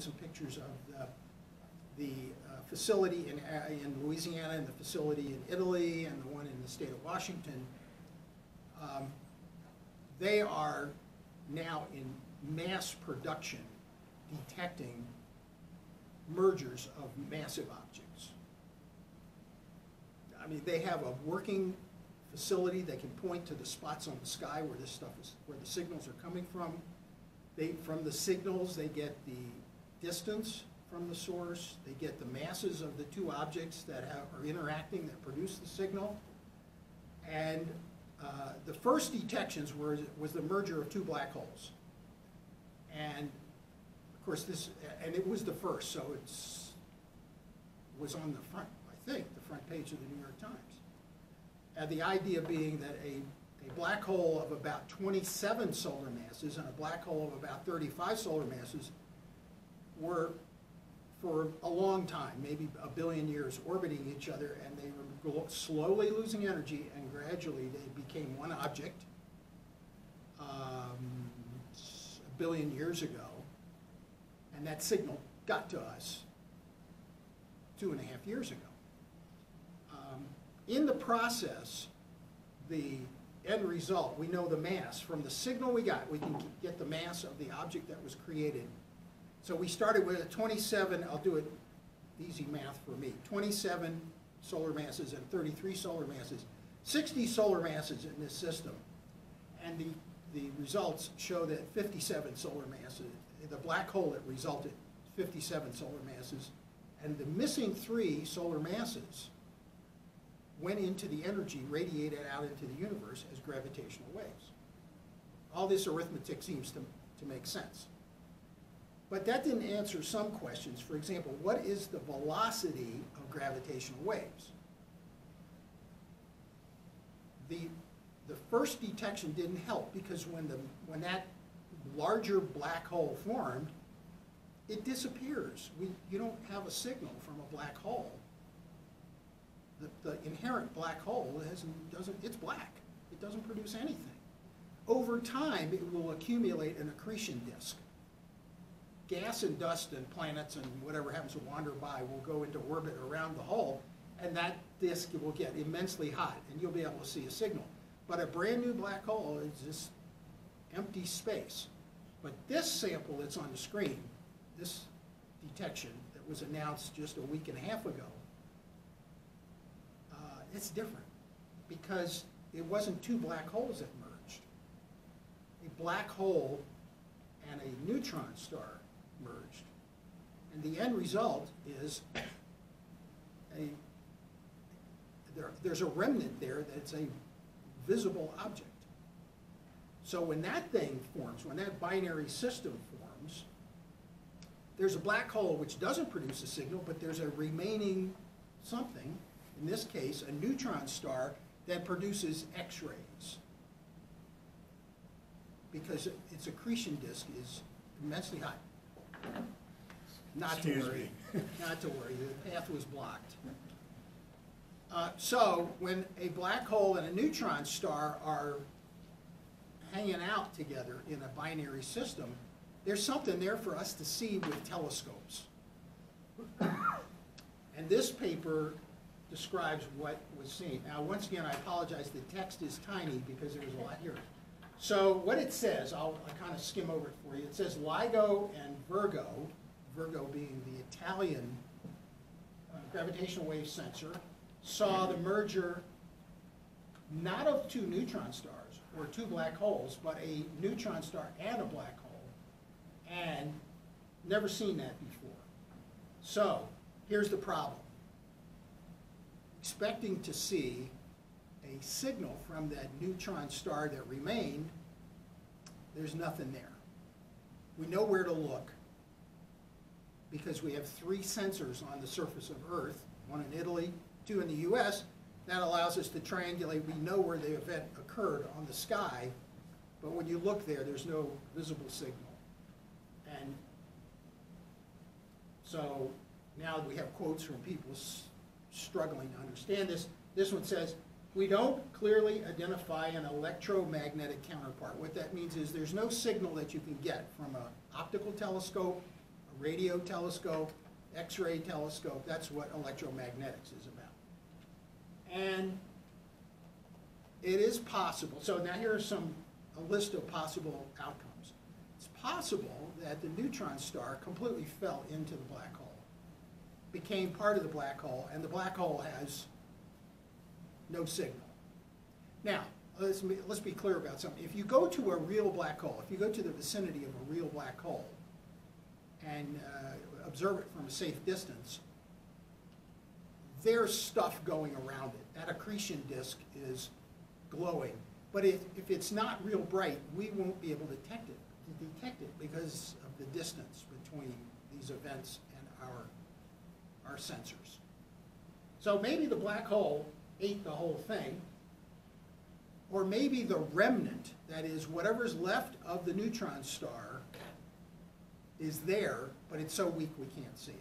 some pictures of the facility in Louisiana and the facility in Italy and the one in the state of Washington. They are now in mass production detecting mergers of massive objects. I mean, they have a working facility. They can point to the spots on the sky where this stuff is, where the signals are coming from. From the signals, they get the distance from the source. They get the masses of the two objects that are interacting that produce the signal. And the first detections was the merger of two black holes. And of course and it was the first, so it was on the front, I think, the front page of the New York Times. The idea being that a black hole of about 27 solar masses and a black hole of about 35 solar masses were, for a long time, maybe a billion years, orbiting each other, and they were slowly losing energy, and gradually they became one object a billion years ago, and that signal got to us 2.5 years ago. In the process, the end result, we know the mass. From the signal we got, we can get the mass of the object that was created. So we started with a 27, I'll do it easy math for me, 27 solar masses and 33 solar masses, 60 solar masses in this system. And the results show that 57 solar masses, the black hole that resulted, 57 solar masses, and the missing 3 solar masses went into the energy radiated out into the universe as gravitational waves. All this arithmetic seems to make sense. But that didn't answer some questions. For example, what is the velocity of gravitational waves? The first detection didn't help because when that larger black hole formed, it disappears. You don't have a signal from a black hole. The inherent black hole it's black. It doesn't produce anything. Over time, it will accumulate an accretion disk. Gas and dust and planets and whatever happens to wander by will go into orbit around the hole, and that disk will get immensely hot, and you'll be able to see a signal. But a brand new black hole is just empty space. But this sample that's on the screen, this detection that was announced just a week and a half ago, it's different because it wasn't two black holes that merged. A black hole and a neutron star merged. And the end result is there's a remnant there that's a visible object. So when that thing forms, when that binary system forms, there's a black hole which doesn't produce a signal, but there's a remaining something, in this case, a neutron star that produces X-rays. Because its accretion disk is immensely hot. Not to worry. Not to worry. The path was blocked. So when a black hole and a neutron star are hanging out together in a binary system, there's something there for us to see with telescopes. And this paper describes what was seen. Now, once again, I apologize. The text is tiny because there's a lot here. So what it says, I'll kind of skim over it for you. It says LIGO and Virgo, Virgo being the Italian gravitational wave sensor, saw the merger not of two neutron stars or two black holes, but a neutron star and a black hole, and never seen that before. So here's the problem. Expecting to see a signal from that neutron star that remained, there's nothing there. We know where to look because we have 3 sensors on the surface of Earth, 1 in Italy, 2 in the US. That allows us to triangulate. We know where the event occurred on the sky, but when you look there, there's no visible signal. And so now we have quotes from people struggling to understand this. This one says, we don't clearly identify an electromagnetic counterpart. What that means is there's no signal that you can get from an optical telescope, radio telescope, X-ray telescope, that's what electromagnetics is about. And it is possible, so now here's a list of possible outcomes. It's possible that the neutron star completely fell into the black hole, became part of the black hole, and the black hole has no signal. Now, let's be clear about something. If you go to a real black hole, if you go to the vicinity of a real black hole and observe it from a safe distance, there's stuff going around it. That accretion disk is glowing. But if it's not real bright, we won't be able to detect it because of the distance between these events and our sensors. So maybe the black hole ate the whole thing, or maybe the remnant, that is whatever's left of the neutron star, is there, but it's so weak we can't see it.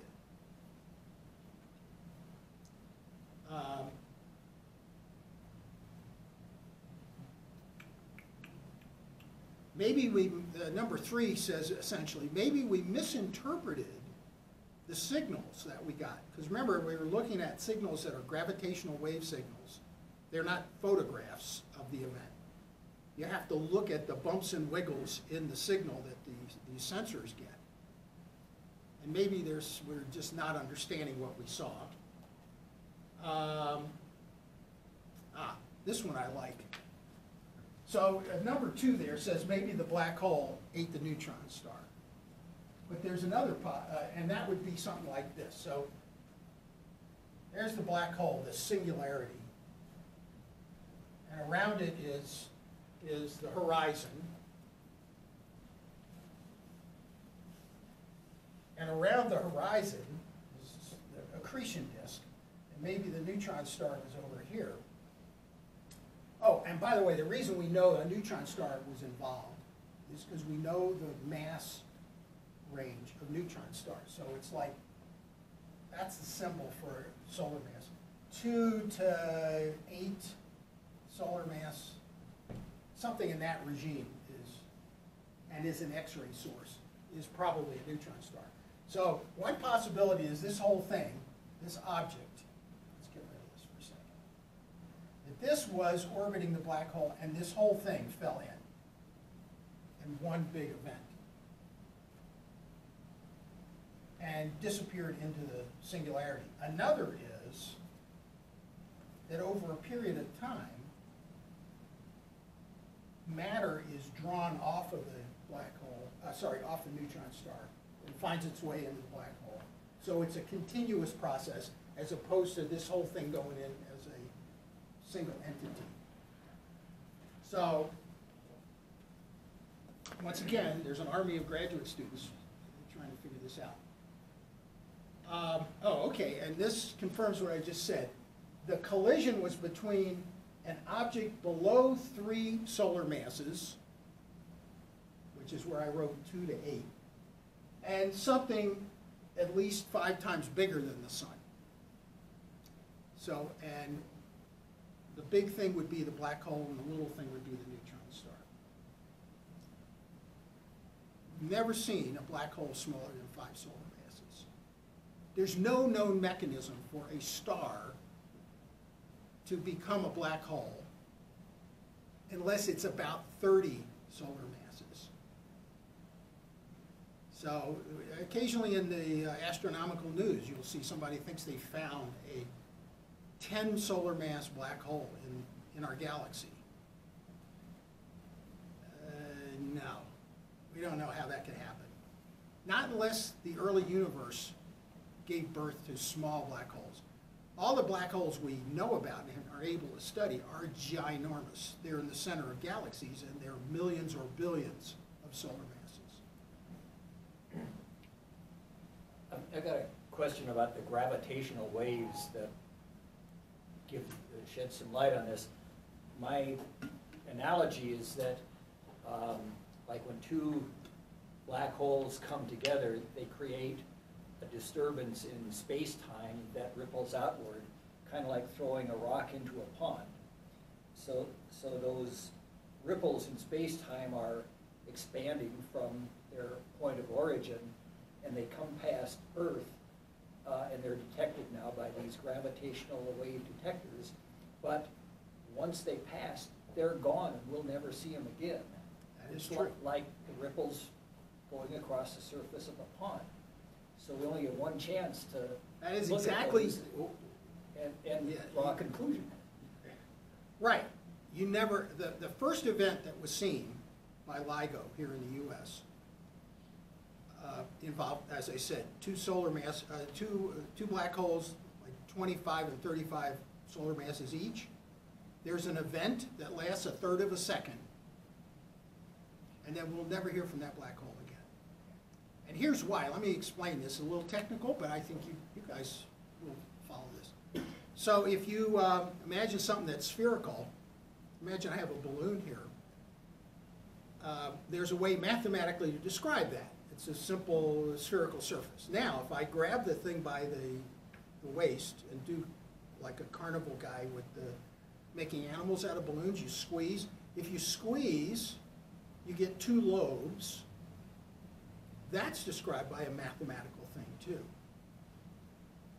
Maybe number 3 says essentially, maybe we misinterpreted the signals that we got. Because remember, we were looking at signals that are gravitational wave signals. They're not photographs of the event. You have to look at the bumps and wiggles in the signal that these sensors get. And maybe we're just not understanding what we saw. This one I like. So number 2 there says maybe the black hole ate the neutron star. But there's another, and that would be something like this. So there's the black hole, the singularity. And around it is the horizon. And around the horizon is the accretion disk. And maybe the neutron star was over here. Oh, and by the way, the reason we know a neutron star was involved is because we know the mass range of neutron stars. So it's like, that's the symbol for solar mass. 2 to 8 solar mass, something in that regime is an X-ray source, is probably a neutron star. So one possibility is this whole thing, this object, let's get rid of this for a second, that this was orbiting the black hole and this whole thing fell in one big event and disappeared into the singularity. Another is that over a period of time, matter is drawn off of the black hole, off the neutron star, and finds its way into the black hole. So it's a continuous process as opposed to this whole thing going in as a single entity. So, once again, there's an army of graduate students trying to figure this out. Okay, and this confirms what I just said. The collision was between an object below 3 solar masses, which is where I wrote 2 to 8, and something at least 5 times bigger than the sun. So, and the big thing would be the black hole, and the little thing would be the neutron star. Never seen a black hole smaller than 5 solar masses. There's no known mechanism for a star to become a black hole unless it's about 30 solar masses. So occasionally in the astronomical news, you'll see somebody thinks they found a 10 solar mass black hole in our galaxy. No, we don't know how that could happen. Not unless the early universe gave birth to small black holes. All the black holes we know about and are able to study are ginormous. They're in the center of galaxies, and they're millions or billions of solar masses. I got a question about the gravitational waves that shed some light on this. My analogy is that, like when 2 black holes come together, they create a disturbance in space-time that ripples outward, kind of like throwing a rock into a pond. So those ripples in space-time are expanding from their point of origin, and they come past Earth, and they're detected now by these gravitational wave detectors, but once they pass, they're gone and we'll never see them again. That is It's true. like the ripples going across the surface of a pond. So we only get one chance to That is look at exactly, those and Yeah. draw a conclusion. right. You never, the first event that was seen by LIGO here in the US involved, as I said, two black holes, like 25 and 35 solar masses each. There's an event that lasts a third of a second, and then we'll never hear from that black hole again. And here's why. Let me explain this. A little technical, but I think you guys will follow this. So if you imagine something that's spherical, imagine I have a balloon here. There's a way mathematically to describe that. It's a simple spherical surface. Now, if I grab the thing by the waist and do like a carnival guy with making animals out of balloons, you squeeze. If you squeeze, you get two lobes. That's described by a mathematical thing too.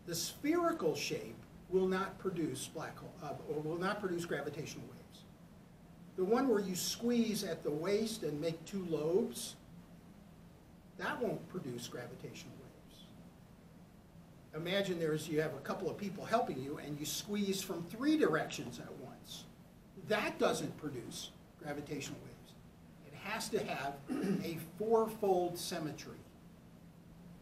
The spherical shape will not produce black hole, or will not produce gravitational waves. The one where you squeeze at the waist and make two lobes, that won't produce gravitational waves. Imagine you have a couple of people helping you and you squeeze from 3 directions at once. That doesn't produce gravitational waves. It has to have a 4-fold symmetry.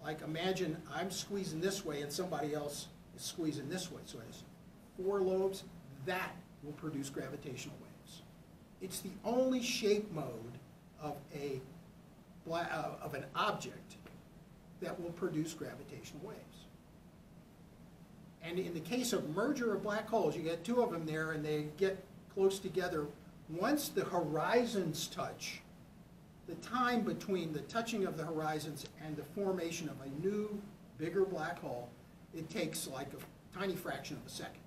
Like imagine I'm squeezing this way and somebody else is squeezing this way. So it has 4 lobes. That will produce gravitational waves. It's the only shape mode of an object that will produce gravitational waves. And in the case of merger of black holes, you get 2 of them there and they get close together. Once the horizons touch, the time between the touching of the horizons and the formation of a new, bigger black hole, it takes like a tiny fraction of a second.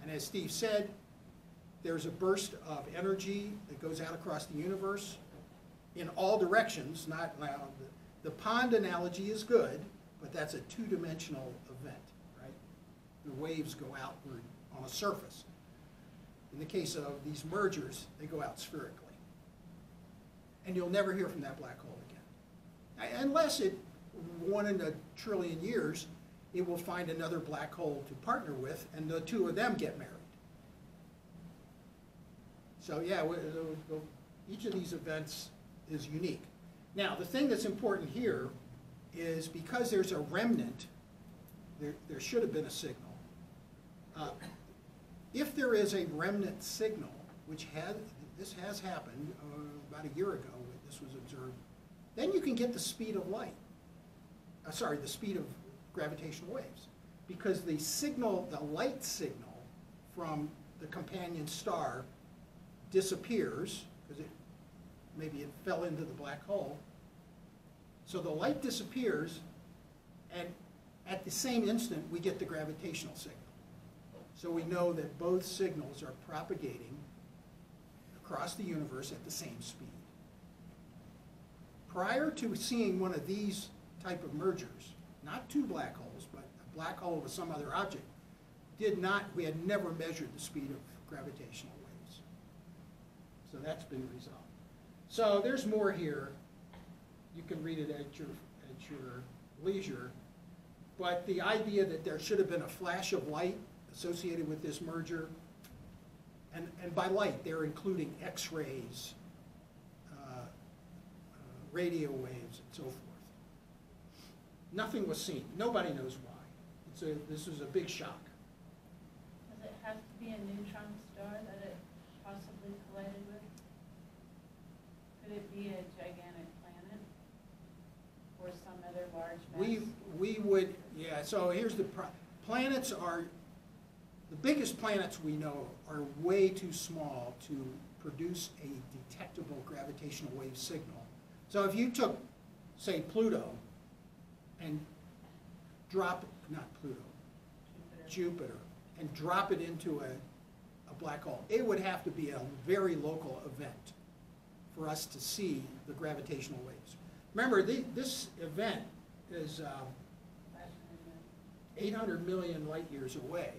And as Steve said, there's a burst of energy that goes out across the universe in all directions. Not now, the pond analogy is good, but that's a 2-dimensional event, right? The waves go outward on a surface. In the case of these mergers, they go out spherically. And you'll never hear from that black hole again. Unless one in a trillion years, it will find another black hole to partner with, and the 2 of them get married. So yeah, each of these events is unique. Now, the thing that's important here is because there's a remnant, there should have been a signal. If there is a remnant signal, which this has happened about a year ago, this was observed, then you can get the speed of light. The speed of gravitational waves. Because the signal, the light signal from the companion star disappears, because maybe it fell into the black hole. So the light disappears, and at the same instant, we get the gravitational signal. So we know that both signals are propagating across the universe at the same speed. Prior to seeing one of these type of mergers, not 2 black holes, but a black hole with some other object, we had never measured the speed of gravitational waves. So that's been resolved. So there's more here. You can read it at your leisure. But the idea that there should have been a flash of light associated with this merger, and by light, they're including X-rays, radio waves, and so forth. Nothing was seen. Nobody knows why. This was a big shock. Does it have to be a neutron star that it possibly collided with? Could it be a gigantic planet or some other large mass? We would, yeah, so here's planets are, the biggest planets we know are way too small to produce a detectable gravitational wave signal. So if you took, say, Pluto and drop, not Pluto, Jupiter, and drop it into a black hole, it would have to be a very local event for us to see the gravitational waves. Remember, this event is Flashing in 800 million light years away.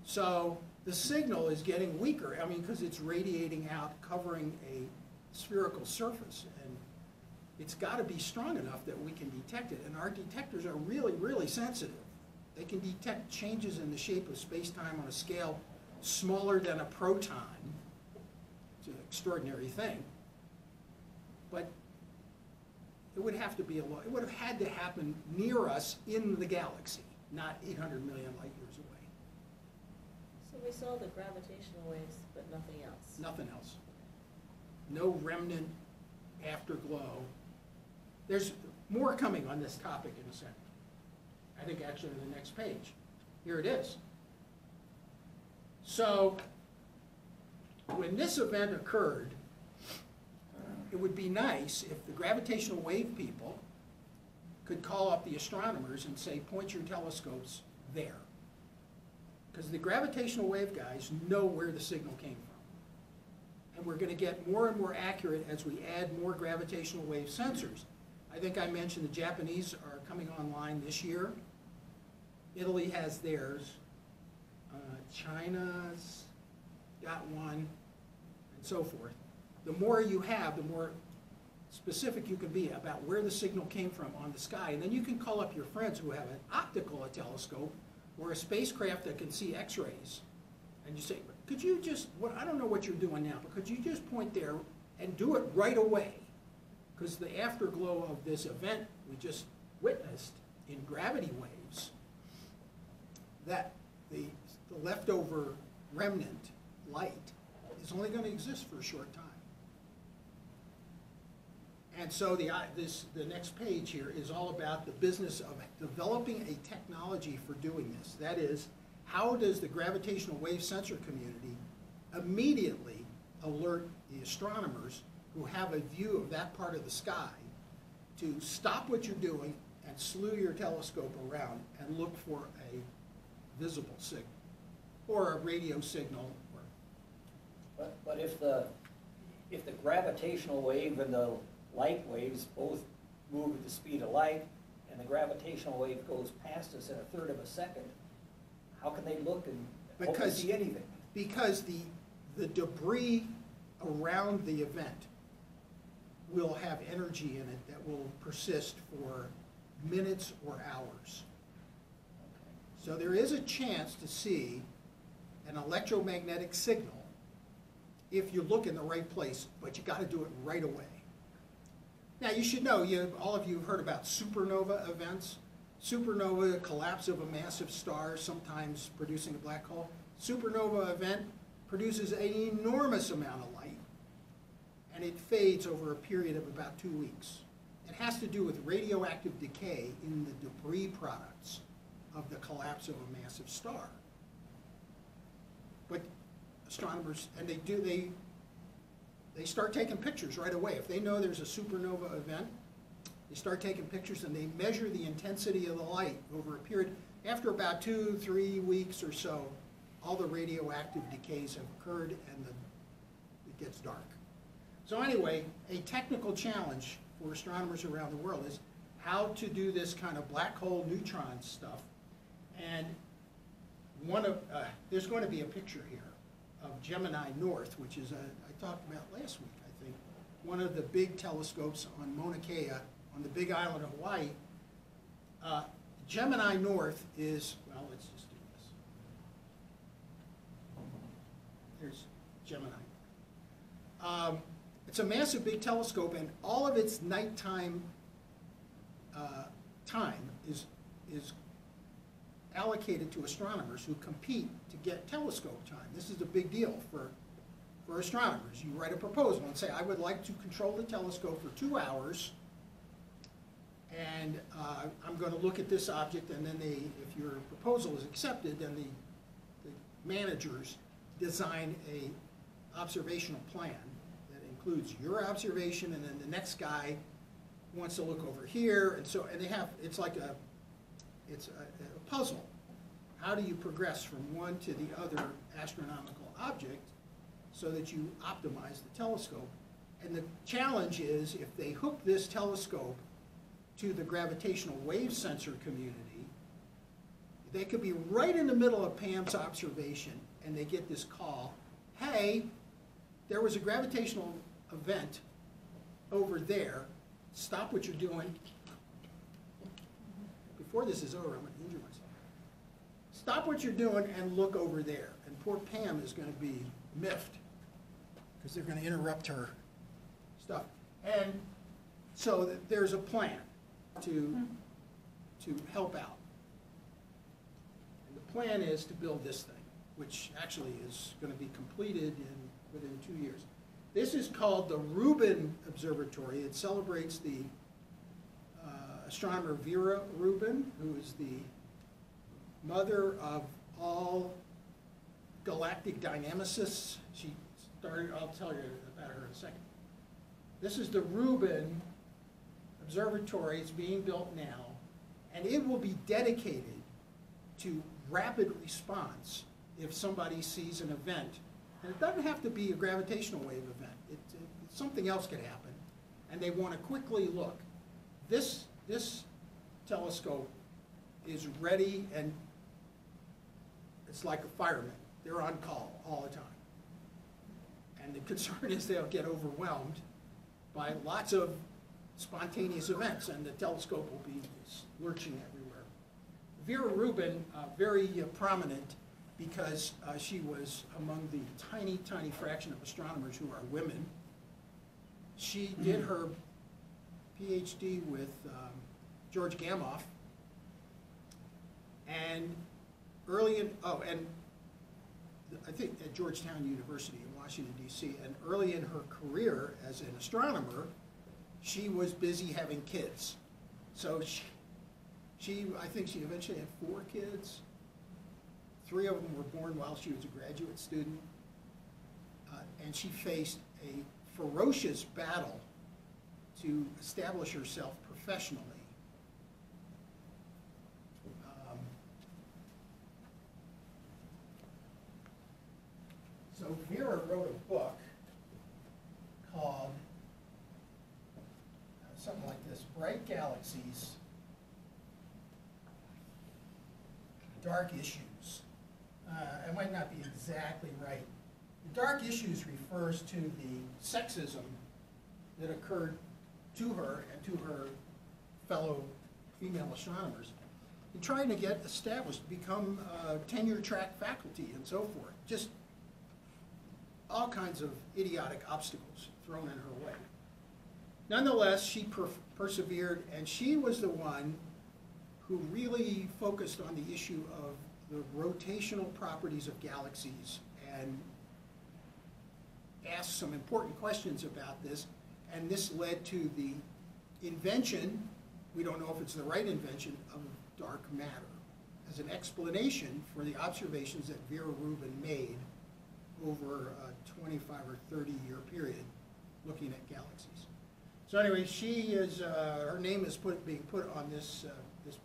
So the signal is getting weaker, I mean, because it's radiating out, covering a spherical surface. And it's got to be strong enough that we can detect it. And our detectors are really, really sensitive. They can detect changes in the shape of space-time on a scale smaller than a proton. It's an extraordinary thing. But it would have to be it would have had to happen near us in the galaxy, not 800 million light years away. So we saw the gravitational waves, but nothing else. Nothing else. No remnant afterglow. There's more coming on this topic in a second. I think actually on the next page. Here it is. So when this event occurred, it would be nice if the gravitational wave people could call up the astronomers and say, point your telescopes there. Because the gravitational wave guys know where the signal came from. And we're going to get more and more accurate as we add more gravitational wave sensors. I think I mentioned the Japanese are coming online this year. Italy has theirs. China's got one, and so forth. The more you have, the more specific you can be about where the signal came from on the sky. And then you can call up your friends who have an optical telescope or a spacecraft that can see X-rays. And you say, could you just, I don't know what you're doing now, but could you just point there and do it right away? Because the afterglow of this event we just witnessed in gravity waves, that the leftover remnant light is only going to exist for a short time. And so the next page here is all about the business of developing a technology for doing this. That is, how does the gravitational wave sensor community immediately alert the astronomers who have a view of that part of the sky to stop what you're doing and slew your telescope around and look for a visible signal or a radio signal. But if the gravitational wave and the light waves both move at the speed of light, and the gravitational wave goes past us in a third of a second, how can they look and hope to see anything? Because the debris around the event will have energy in it that will persist for minutes or hours. So there is a chance to see an electromagnetic signal if you look in the right place, but you got to do it right away. Now you should know, all of you have heard about supernova events. Supernova, collapse of a massive star, sometimes producing a black hole. Supernova event produces an enormous amount of light, and it fades over a period of about 2 weeks. It has to do with radioactive decay in the debris products of the collapse of a massive star. But astronomers, and they start taking pictures right away. If they know there's a supernova event, they start taking pictures and they measure the intensity of the light over a period. After about 2-3 weeks or so, all the radioactive decays have occurred and it gets dark. So anyway, a technical challenge for astronomers around the world is how to do this kind of black hole neutron stuff. And there's going to be a picture here of Gemini North, which is, I talked about last week, I think, one of the big telescopes on Mauna Kea, on the big island of Hawaii. Gemini North is, well, let's just do this. There's Gemini. It's a massive big telescope, and all of its nighttime time is allocated to astronomers who compete to get telescope time. This is a big deal for astronomers. You write a proposal and say, I would like to control the telescope for 2 hours, and I'm going to look at this object, and then if your proposal is accepted, then the managers design a observational plan that includes your observation, and then the next guy wants to look over here, and they have, it's like a puzzle. How do you progress from one to the other astronomical object so that you optimize the telescope? And the challenge is, if they hook this telescope to the gravitational wave sensor community. They could be right in the middle of Pam's observation, and they get this call, hey, there was a gravitational event over there. Stop what you're doing. Before this is over, I'm going to injure myself. Stop what you're doing and look over there. And poor Pam is going to be miffed because they're going to interrupt her stuff. And so there's a plan to help out. And the plan is to build this thing, which actually is going to be completed within 2 years. This is called the Rubin Observatory. It celebrates the astronomer Vera Rubin, who is the mother of all galactic dynamicists. She started, I'll tell you about her in a second. This is the Rubin Observatory. It's being built now, and it will be dedicated to rapid response if somebody sees an event. And it doesn't have to be a gravitational wave event. Something else could happen, and they want to quickly look. This telescope is ready, and it's like a fireman. They're on call all the time. And the concern is they'll get overwhelmed by lots of spontaneous events, and the telescope will be lurching everywhere. Vera Rubin, very prominent because she was among the tiny, tiny fraction of astronomers who are women. She did her PhD with George Gamow, and I think at Georgetown University in Washington, D.C., and early in her career as an astronomer, she was busy having kids. So I think she eventually had 4 kids. 3 of them were born while she was a graduate student. And she faced a ferocious battle to establish herself professionally. So Vera wrote a book called something like this, Bright Galaxies, Dark Issues. It might not be exactly right. The dark issues refers to the sexism that occurred to her and to her fellow female astronomers in trying to get established, become tenure track faculty and so forth. Just all kinds of idiotic obstacles thrown in her way. Nonetheless, she persevered, and she was the one who really focused on the issue of the rotational properties of galaxies and asked some important questions about this, and this led to the invention, we don't know if it's the right invention, of dark matter as an explanation for the observations that Vera Rubin made over a 25 or 30 year period looking at galaxies. So anyway, she is, her name is being put on this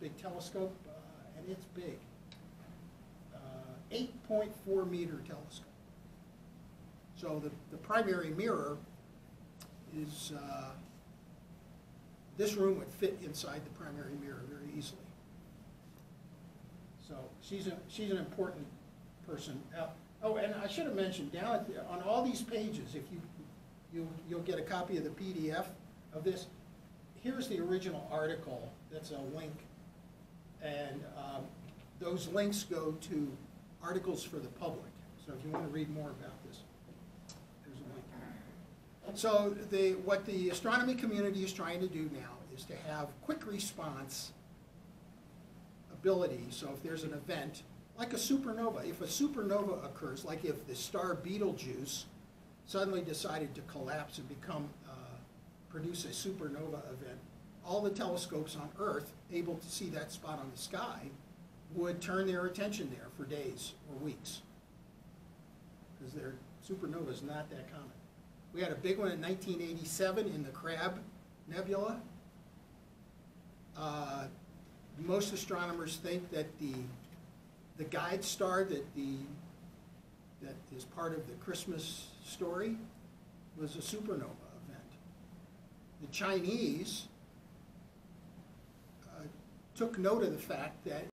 big telescope, and it's big. 8.4 meter telescope. So the primary mirror is, this room would fit inside the primary mirror very easily. So she's an important person. Oh, and I should have mentioned, down at on all these pages, if you'll get a copy of the PDF of this. Here's the original article. That's a link, and those links go to articles for the public. So if you want to read more about this, there's a link. So what the astronomy community is trying to do now is to have quick response ability. So if there's an event, like a supernova, if a supernova occurs, like if the star Betelgeuse suddenly decided to collapse and produce a supernova event, all the telescopes on Earth able to see that spot on the sky would turn their attention there for days or weeks, because their supernova is not that common. We had a big one in 1987 in the Crab Nebula. Most astronomers think that the guide star that is part of the Christmas story was a supernova event. The Chinese took note of the fact that